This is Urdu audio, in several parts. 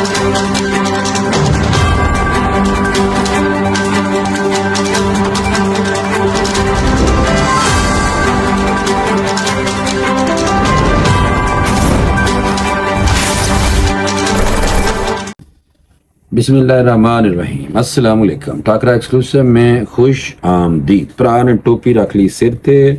بسم اللہ الرحمن الرحیم، السلام علیکم۔ ٹاکرا ایکسکلوسیو میں خوش آمدید۔ ਭਰਾ ਨੇ ਟੋਪੀ ਰੱਖ ਲਈ ਸਿਰ ਤੇ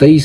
23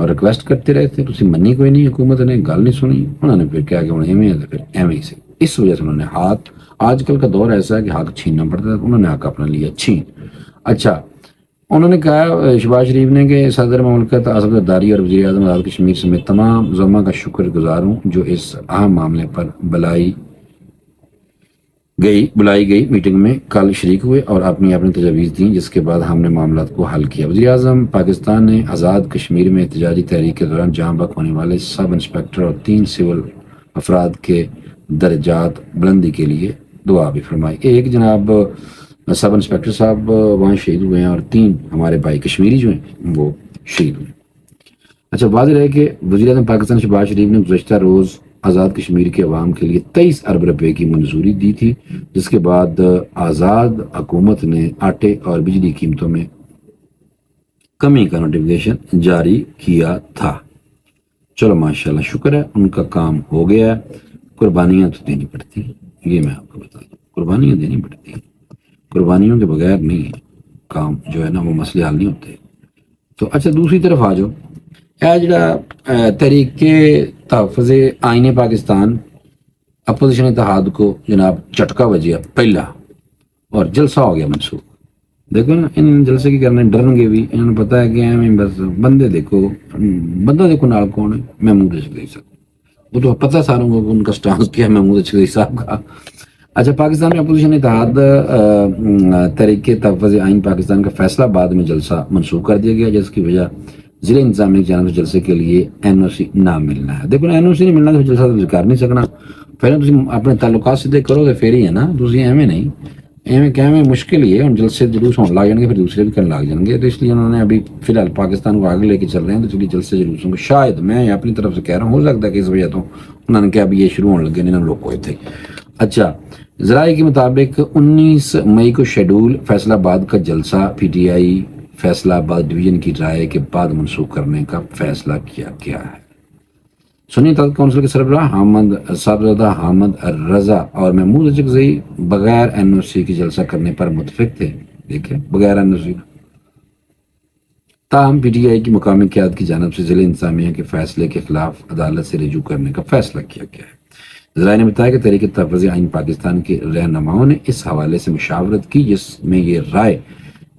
اور ریکویسٹ کرتے رہے تھے، تسی منی کوئی نہیں، حکومت نے گل نہیں سنی، انہوں نے پھر کیا کہ انہیں ایویں ہے تو پھر ایویں ہی سے، اس وجہ سے انہوں نے ہاتھ، آج کل کا دور ایسا ہے کہ حق چھیننا پڑتا ہے، انہوں نے حق اپنا لیا چھین۔ اچھا، انہوں نے کہا شہباز شریف نے کہ صدر مملکت اسد زرداری اور وزیر اعظم آزاد کشمیر سمیت تمام زعماء کا شکر گزار ہوں جو اس اہم معاملے پر بلائی گئی میٹنگ میں کل شریک ہوئے اور اپنی تجاویز دیں، جس کے بعد ہم نے معاملات کو حل کیا۔ وزیر اعظم پاکستان نے آزاد کشمیر میں احتجاجی تحریک کے دوران جاں بحق ہونے والے سب انسپکٹر اور 3 سول افراد کے درجات بلندی کے لیے دعا بھی فرمائی۔ ایک جناب سب انسپکٹر صاحب وہاں شہید ہوئے ہیں اور 3 ہمارے بھائی کشمیری جو ہیں وہ شہید ہوئے۔ اچھا، واضح رہے کہ وزیر اعظم پاکستان شہباز شریف نے گزشتہ روز آزاد کشمیر کے عوام کے لیے 23 ارب روپے کی منظوری دی تھی، جس کے بعد آزاد حکومت نے آٹے اور بجلی قیمتوں میں کمی کا نوٹیفیکیشن جاری کیا تھا۔ چلو ماشاءاللہ، شکر ہے، ان کا کام ہو گیا ہے۔ قربانیاں تو دینی پڑتی ہیں، یہ میں آپ کو بتا دوں، قربانیاں دینی پڑتی ہیں، قربانیوں کے بغیر نہیں کام جو ہے نا وہ مسئلے حل نہیں ہوتے۔ تو اچھا، دوسری طرف آ جاؤ، جڑا تحریک تحفظ آئین پاکستان اپوزیشن اتحاد کو جناب چٹکا بجیا پہلا اور جلسہ ہو گیا منسوخ۔ دیکھو نا، ان جلسے کی کرنے ڈرن گے بھی، انہوں نے پتا ہے کہ ہمیں بس بندہ دیکھو نال کون ہے، محمود اشرف صاحب، وہ تو پتہ ساروں کو ان کا سٹانس کیا ہے محمود اشرف صاحب کا۔ اچھا، پاکستان میں اپوزیشن اتحاد تحریک تحفظ آئین پاکستان کا فیصلہ بعد میں جلسہ منسوخ کر دیا گیا، جس کی وجہ ضلع انتظامیہ کی جانب سے جلسے کے لیے این او سی نہ ملنا ہے۔ دیکھو نا، این او سی نہیں ملنا تو جلسہ تو کر نہیں سکنا، پہلے تم اپنے تعلقات سیدھے کرو گے پھر ہی ہے نا، تھی ایویں نہیں، ایویں کہویں مشکل ہی ہے، ہم جلسے جلوس ہونے لگ جائیں گے، پھر دوسرے بھی کرنے لگ جائیں گے، تو اس لیے انہوں نے ابھی فی الحال پاکستان کو آگے لے کے چل رہے ہیں، تو چلیے جلسے جلوسوں کو شاید میں اپنی طرف سے کہہ رہا ہوں، ہو سکتا ہے کہ اس وجہ تو انہوں نے کہا ابھی یہ شروع ہونے لگے، نہیں لوگ کوئی تھے۔ اچھا، ذرائع کے مطابق 19 مئی کو شیڈول فیصلہ آباد کا جلسہ پی ٹی آئی فیصلہ آباد ڈویژن کی رائے کے بعد منسوخ کرنے کا فیصلہ کیا گیا ہے۔ سنی اتحاد کونسل کے سربراہ صاحبزادہ حامد رضا اور محمود اچکزئی بغیر این او سی کی جلسہ کرنے پر متفق تھے، دیکھیں بغیر این او سی، تاہم پی ٹی آئی کی مقامی قیادت کی جانب سے ضلع انتظامیہ کے فیصلے کے خلاف عدالت سے رجوع کرنے کا فیصلہ کیا گیا ہے۔ ذرائع نے بتایا کہ تحریک تحفظ آئین پاکستان کے رہنماؤں نے اس حوالے سے مشاورت کی، جس میں یہ رائے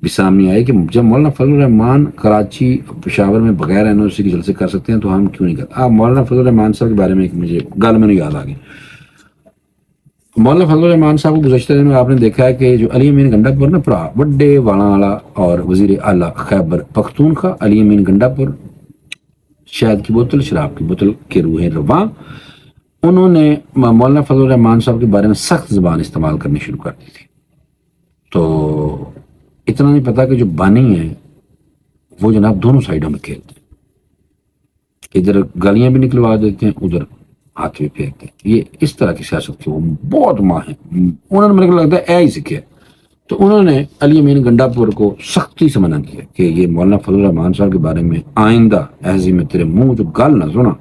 بھی سامنے آئی کہ جب مولانا فضل الرحمان کراچی پشاور میں بغیر این او سی کے جلسے کر سکتے ہیں تو ہم کیوں نہیں کرتے۔ مولانا فضل الرحمان صاحب کے بارے میں ایک مجھے گل میں یاد آ گئی۔ مولانا فضل الرحمان صاحب کو گزشتہ دنوں آپ نے دیکھا ہے کہ جو علی امین گنڈا پور نا پرا وڈے والا والا اور وزیر اعلیٰ خیبر پختونخوا علی امین گنڈا پور، شہد کی بوتل، شراب کی بوتل کے روحیں رواں، انہوں نے مولانا فضل الرحمان صاحب کے بارے میں سخت زبان استعمال کرنی شروع کر دی تھی۔ تو اتنا نہیں پتا کہ جو بانی ہیں وہ جناب دونوں سائڈوں میں کھیلتے ہیں، ادھر گالیاں بھی نکلوا دیتے ہیں، ادھر ہاتھ بھی پھینکتے ہیں۔ یہ اس طرح کی سیاست کے وہ بہت ماں ہیں، انہوں نے میرے کو لگتا ہے ہی سیکھے، تو انہوں نے علی امین گنڈا پور کو سختی سے منع کیا کہ یہ مولانا فضل الرحمان صاحب کے بارے میں آئندہ ایسی میں تیرے منہ جو گال نہ سنا،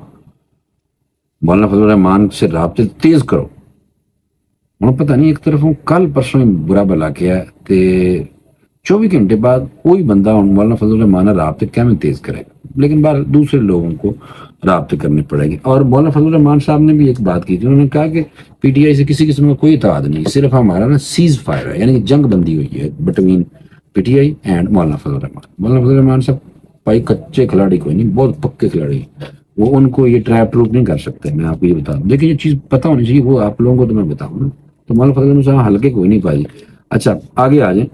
مولانا فضل الرحمان سے رابطے تیز کرو۔ انہوں پتہ نہیں ایک طرف کل پرسوں برا بلا کیا ہے کہ 24 گھنٹے بعد کوئی بندہ مولانا فضل الرحمان رابطے کیسے تیز کرے گا، لیکن بار دوسرے لوگوں کو رابطے کرنے پڑے گی۔ اور مولانا فضل الرحمان صاحب نے بھی ایک بات کی تھی، انہوں نے کہا کہ پی ٹی آئی سے کسی قسم کا کوئی اتحاد نہیں، صرف ہمارا نا سیز فائر ہے، یعنی کہ جنگ بندی ہوئی ہے between P T I and مولانا فضل الرحمان۔ مولانا فضل الرحمان صاحب بھائی کچے کھلاڑی کوئی نہیں، بہت پکے کھلاڑی، وہ ان کو یہ ٹریپ ٹروپ نہیں کر سکتے، میں آپ کو یہ بتا دوں، لیکن یہ چیز پتہ ہونی چاہیے، وہ آپ لوگوں کو تو میں بتاؤں نا، تو مولانا فضل الرحمان صاحب ہلکے کوئی نہیں پائی۔ اچھا آگے آ جائیں،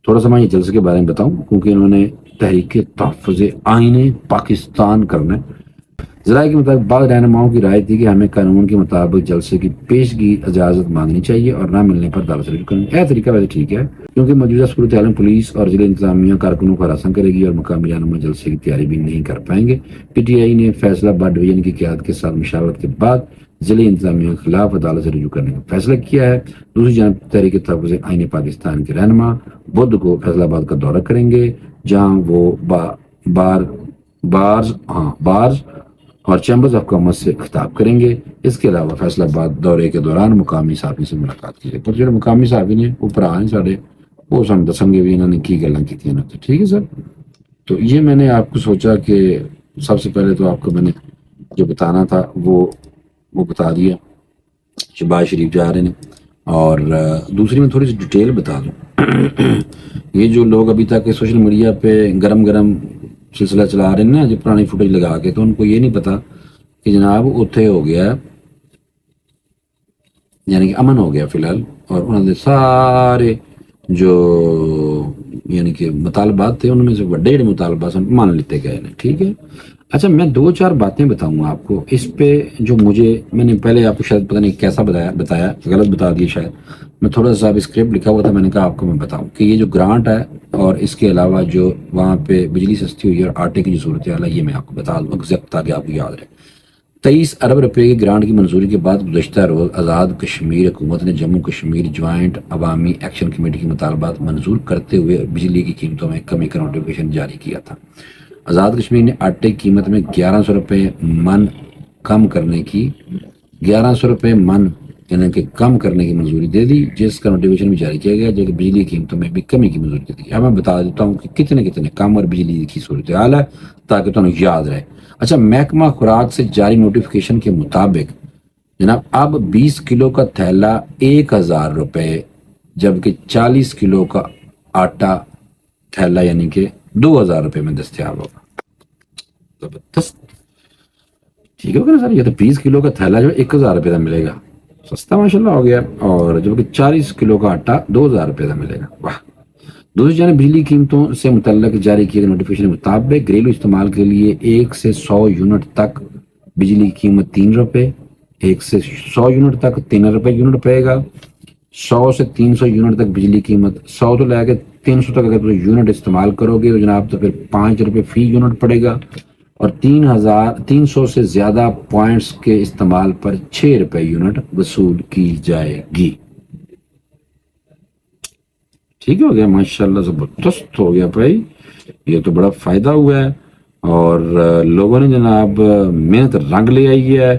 تھوڑا سا میں یہ جلسے کے بارے میں بتاؤں، کیونکہ انہوں نے تحریک تحفظ آئین پاکستان کرنا ہے۔ ذرائع کے مطابق بعض رہنماؤں کی رائے تھی کہ ہمیں قانون کے مطابق جلسے کی پیشگی اجازت مانگنی چاہیے اور نہ ملنے پر عدالت سے رجوع کرنا۔ یہ طریقہ ویسے ٹھیک ہے، کیونکہ موجودہ صورتحال میں پولیس اور ضلع انتظامیہ کارکنوں کو ہراساں کرے گی اور مقامی رہنما جلسے کی تیاری بھی نہیں کر پائیں گے۔ پی ٹی آئی نے فیصلہ آباد ڈویژن کی قیادت کے ساتھ مشاورت کے بعد ضلع انتظامیہ کے خلاف عدالت سے رجوع کرنے کا فیصلہ کیا ہے۔ دوسری جانب تحریک تحفظ آئین پاکستان کے رہنما بدھ کو فیصلہ آباد کا دورہ کریں گے، جہاں وہ بارز اور چیمبرز آف کامرس سے خطاب کریں گے۔ اس کے علاوہ فیصلہ آباد دورے کے دوران مقامی صحافی سے ملاقات کی جائے، پر جو مقامی صحافی نے وہ پرا ہیں سارے، وہ سن دسیں گے بھی انہوں نے کی گلاں کی تھیں نا، تو ٹھیک ہے سر۔ تو یہ میں نے آپ کو سوچا کہ سب سے پہلے تو آپ کو میں نے جو بتانا تھا وہ بتا دیا، شہباز شریف جا رہے ہیں، اور دوسری میں تھوڑی سی ڈیٹیل بتا دوں۔ یہ جو لوگ ابھی تک سوشل میڈیا پہ گرم سلسلہ چلا رہے ہیں نا، جو پرانی فوٹیج لگا کے، تو ان کو یہ نہیں پتا کہ جناب اتھے ہو گیا، یعنی کہ امن ہو گیا فی الحال، اور انہوں نے سارے جو یعنی کہ مطالبات تھے ان میں سے بڑے بڑے مطالبات مان لیتے گئے ہیں، ٹھیک ہے۔ اچھا میں 2-4 باتیں بتاؤں گا آپ کو اس پہ، جو میں نے پہلے آپ کو شاید پتہ نہیں کیسا بتایا غلط بتا دیا شاید، میں تھوڑا سا اسکرپٹ لکھا ہوا تھا، میں نے کہا آپ کو میں بتاؤں کہ یہ جو گرانٹ ہے اور اس کے علاوہ جو وہاں پہ بجلی سستی ہوئی ہے اور آٹے کی جو صورتحال ہے، یہ میں آپ کو بتا دوں ایگزیکٹ تاکہ آپ کو یاد رہے۔ 23 ارب روپے کی گرانٹ کی منظوری کے بعد گزشتہ روز آزاد کشمیر حکومت نے جموں کشمیر جوائنٹ عوامی ایکشن کمیٹی کے مطالبات منظور کرتے ہوئے بجلی کی قیمتوں میں کمی کا نوٹیفکیشن جاری کیا تھا۔ آزاد کشمیر نے آٹے کی قیمت میں 1100 روپے من کم کرنے کی 1100 روپے من یعنی کہ کم کرنے کی منظوری دے دی، جس کا نوٹیفکیشن بھی جاری کیا گیا، جو کہ بجلی کی قیمتوں میں بھی کمی کی منظوری دے دی۔ اب میں بتا دیتا ہوں کہ کتنے کم اور بجلی کی صورتحال ہے تاکہ تمہیں یاد رہے۔ اچھا، محکمہ خوراک سے جاری نوٹیفکیشن کے مطابق جناب اب 20 کلو کا تھیلا 1000 روپے، جبکہ 40 کلو کا آٹا تھیلا یعنی کہ 2000 روپے میں دستیاب ہوگا۔ زبردست، ٹھیک ہوگا نا سر؟ یہ تو 20 کلو کا تھیلا جو 1000 روپے کا ملے گا، سستا ماشاءاللہ ہو گیا، اور جبکہ 40 کلو کا آٹا 2000 روپے کا ملے گا، واہ۔ دوسری جانب بجلی قیمتوں سے متعلق جاری کیے گئے نوٹیفکیشن کے مطابق گھریلو استعمال کے لیے 1 سے 100 یونٹ تک بجلی کی قیمت 3 روپے، 1 سے 100 یونٹ تک 3 روپے یونٹ پڑے گا، 100 سے 300 یونٹ تک بجلی قیمت 100 تو لے کے 300 تک اگر تم یونٹ استعمال کرو گے تو جناب تو پھر 5 روپے فی یونٹ پڑے گا، اور 300 سے زیادہ پوائنٹس کے استعمال پر 6 روپے یونٹ وصول کی جائے گی۔ ٹھیک ہو گیا، ماشاءاللہ زبردست ہو گیا بھائی، یہ تو بڑا فائدہ ہوا ہے، اور لوگوں نے جناب محنت رنگ لے آئی ہے،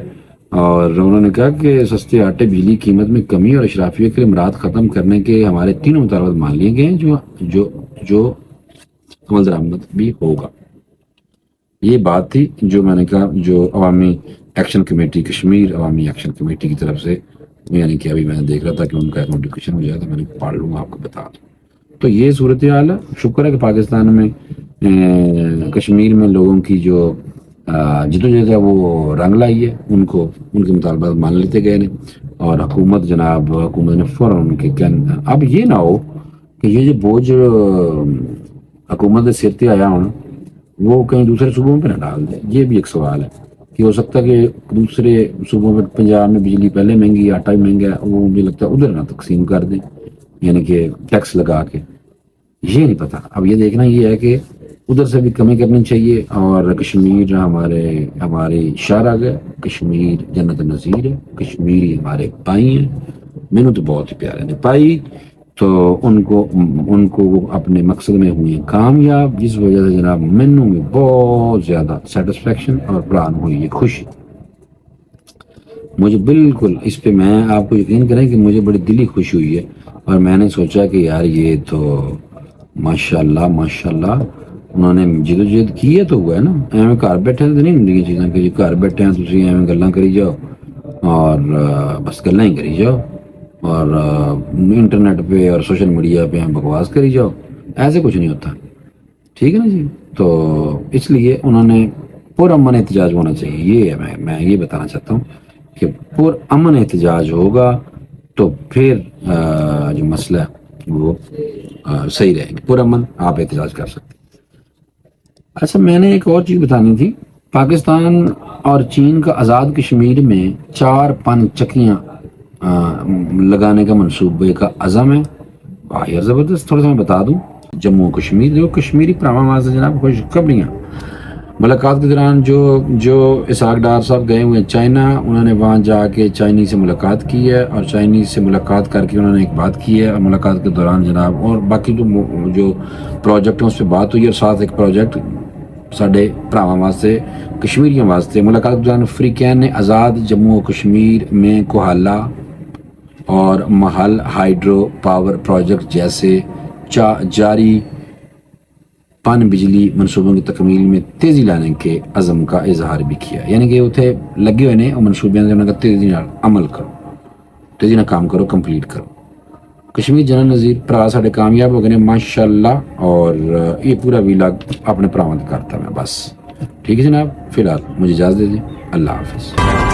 اور انہوں نے کہا کہ سستے آٹے بجلی قیمت میں کمی اور اشرافیہ کے امراض ختم کرنے کے ہمارے تینوں مطالبات مان لیے گئے ہیں، جو عمل درآمد بھی ہوگا۔ یہ بات تھی جو میں نے کہا، جو عوامی ایکشن کمیٹی کشمیر عوامی ایکشن کمیٹی کی طرف سے، یعنی کہ ابھی میں دیکھ رہا تھا کہ ان کا نوٹیفکیشن ہو جائے تو میں نے پڑھ لوں گا، آپ کو بتا دوں۔ تو یہ صورتحال ہے، شکر ہے کہ پاکستان میں کشمیر میں لوگوں کی جو جدوجہد ہے وہ رنگ لائی ہے، ان کے مطالبات مان لیتے گئے ہیں، اور حکومت نے فوراً ان کے اب یہ نہ ہو کہ یہ جو بوجھ حکومت کے سر تے آیا ہونا وہ کہیں دوسرے صوبوں پہ نہ ڈال دے۔ یہ بھی ایک سوال ہے کہ ہو سکتا ہے کہ دوسرے صوبوں میں، پنجاب میں بجلی پہلے مہنگی، آٹا بھی مہنگا ہے، وہ مجھے لگتا ہے ادھر نہ تقسیم کر دیں، یعنی کہ ٹیکس لگا کے، یہ نہیں پتا۔ اب یہ دیکھنا یہ ہے کہ ادھر سے بھی کمی کرنی چاہیے، اور کشمیر ہمارے شہر آ گئے، کشمیر جنت نظیر ہے، کشمیری ہمارے بھائی ہیں، مینوں تو بہت ہی پیارے نے پائی، تو ان کو وہ اپنے مقصد میں ہوئی ہیں کامیاب، جس وجہ سے جناب مینوں میں بہت زیادہ سیٹسفیکشن اور پران ہوئی ہے، خوشی مجھے بالکل اس پہ، میں آپ کو یقین کریں کہ مجھے بڑی دلی خوشی ہوئی ہے، اور میں نے سوچا کہ یار یہ تو ماشاءاللہ انہوں نے جدوجہد کی ہے تو ہوا ہے نا، ایویں گھر بیٹھے تو نہیں ہوں چیزاں کہ جی گھر بیٹھے ہیں تسی ایویں گلاں کری جاؤ اور بس گلاں ہی کری جاؤ، اور انٹرنیٹ پہ اور سوشل میڈیا پہ بکواس کری جاؤ، ایسے کچھ نہیں ہوتا، ٹھیک ہے نا جی۔ تو اس لیے انہوں نے پرامن احتجاج ہونا چاہیے، یہ ہے میں یہ بتانا چاہتا ہوں کہ پرامن احتجاج ہوگا تو پھر جو مسئلہ ہے وہ صحیح رہے گا، پرامن آپ احتجاج کر سکتے ہیں۔ اچھا میں نے ایک اور چیز بتانی تھی، پاکستان اور چین کا آزاد کشمیر میں 4 پن چکیاں لگانے کا منصوبے کا عزم ہے، واہ یار زبردست۔ تھوڑا سا میں بتا دوں، جموں کشمیر جو کشمیری پراواں سے جناب خوشخبریاں، ملاقات کے دوران جو اسحاق ڈار صاحب گئے ہوئے ہیں چائنا، انہوں نے وہاں جا کے چائنی سے ملاقات کی ہے، اور چائنی سے ملاقات کر کے انہوں نے ایک بات کی ہے، اور ملاقات کے دوران جناب اور باقی جو پروجیکٹ ہیں اس پہ بات ہوئی ہے، اور ساتھ ایک پروجیکٹ ساڈے پراواں واسطے کشمیریوں واسطے۔ ملاقات کے دوران فریقین نے آزاد جموں و کشمیر میں کوہالہ اور محل ہائیڈرو پاور پروجیکٹ جیسے جاری پن بجلی منصوبوں کی تکمیل میں تیزی لانے کے عزم کا اظہار بھی کیا. یعنی کہ اتنے لگے ہوئے نے منصوبے انہوں نے تیزی عمل کرو, تیزی نہ کام کرو, کمپلیٹ کرو. کشمیر جنرل نذیر پرا ساڈے کامیاب ہو گئے ہیں ماشاء اللہ. اور یہ پورا ویلاگ اپنے پراواں کرتا میں بس. ٹھیک ہے جناب, فی الحال مجھے اجازت دے دیں. اللہ حافظ.